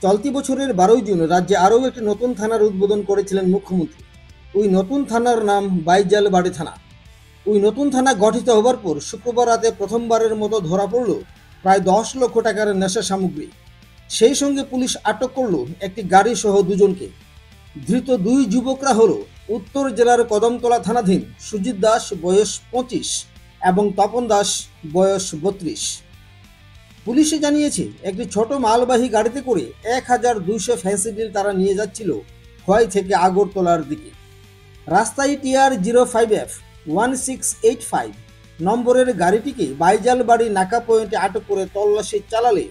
চলতি বছরের 12ই জুন রাজ্যে আরও একটি নতুন থানার উদ্বোধন করেছিলেন মুখ্যমন্ত্রী। ওই নতুন থানার নাম বাইজালবাড়ি থানা। ওই নতুন থানা গঠিত হবার পর শুক্রবার রাতে প্রথমবারের মতো ধরা পড়ল প্রায় 10 লক্ষ টাকার নেশা সামগ্রী। সেই সঙ্গে পুলিশ আটক করল একটি গাড়ি সহ দুজনকে। ধৃত দুই যুবকরা হল উত্তর জেলার কদমতলা থানাধীন সুজিত দাস বয়স 25 এবং তপন দাস বয়স 32। পুলিশে জানিয়েছে একটি ছোট মালবাহী গাড়িতে করে 1200 ফ্যান্সিডিল তারা নিয়ে যাচ্ছিল খোয়াই থেকে আগরতলার দিকে। রাস্তায় TR-05F 1685 নম্বরের গাড়িটিকে বাইজালবাড়ি নাকা পয়েন্টে আটক করে তল্লাশি চালালে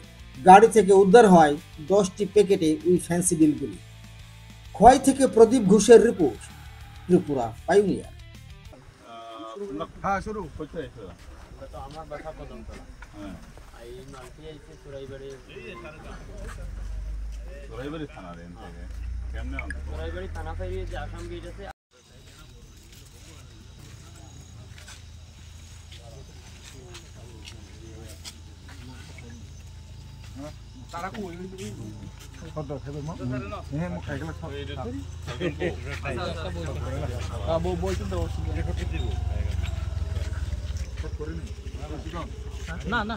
গাড়ি থেকে উদ্ধার হয় 10টি প্যাকেটে ওই ফ্যান্সিডিলগুলি। খোয়াই থেকে প্রদীপ ঘোষের রিপোর্ট, ত্রিপুরা পাইওনিয়ার। আমার বাসা কদমতলা। এই মালটি আইছে চোরাইবাড়ি থানার চোরাইবাড়ি থানা পেরিয়ে যে আসাম গেট আছে। তারা কই কত খাবে মা হ্যাঁ মো খাইগলা খাও বলতে দাও না না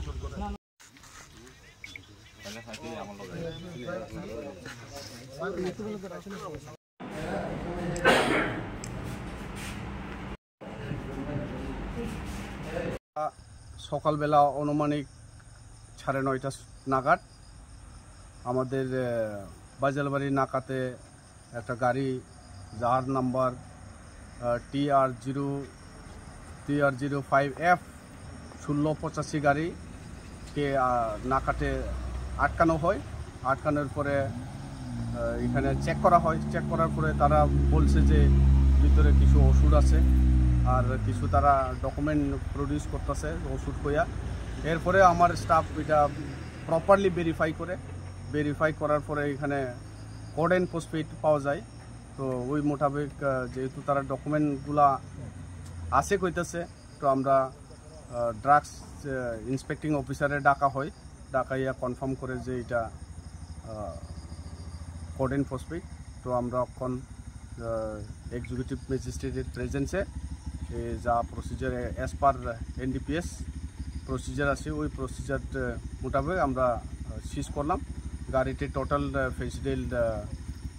সকালবেলা অনুমানিক 9:30 নাগাদ আমাদের বাইজালবাড়ি নাকাতে একটা গাড়ি যার নাম্বার TR-05F 1685 গাড়িকে নাকাতে আটকানো হয়। আটকানোর পরে এখানে চেক করা হয়। চেক করার পরে তারা বলছে যে ভিতরে কিছু ওষুধ আছে আর কিছু তারা ডকুমেন্ট প্রডিউস করতেছে ওষুধ কইয়া। এরপরে আমার স্টাফ এটা প্রপারলি ভেরিফাই করার পরে এখানে কোডেন ফসফেট পাওয়া যায়। তো ওই মোতাবেক যেহেতু তারা ডকুমেন্টগুলা আছে কইতেছে, তো আমরা ড্রাগস ইন্সপেক্টিং অফিসারে ডাকা হয়। ডাকাইয়া কনফার্ম করে যে এটা কোডেন ফসফেট। তো আমরা এখন এক্সিকিউটিভ ম্যাজিস্ট্রেটের প্রেজেন্সে যা procedure as per NDPS procedure আছে ওই প্রসিজার মোতাবেক আমরা সিজ করলাম। গাড়িতে টোটাল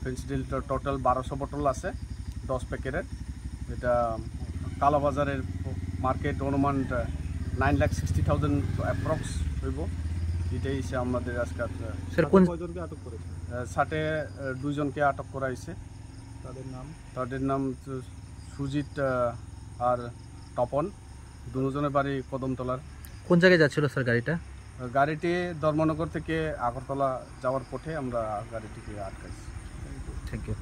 ফেন্সিডিল টোটাল 1200 বোতল আছে 10 প্যাকেটের। এটা কালোবাজারের মার্কেট অনুমান 9,60,000 অ্যাপ্রক্স হইব। এটাই হচ্ছে আমাদের আজকে। কয়জনকে আটক করেছে? সাথে 2 জনকে আটক করা হয়েছে। তাদের নাম সুজিত আর তপন, দুজনের বাড়ি কদমতলার। কোন জায়গায় যাচ্ছিল স্যার গাড়িটা? গাড়িটি ধর্মনগর থেকে আগরতলা যাওয়ার পথে আমরা গাড়িটিকে আটকাইছি। Thank you.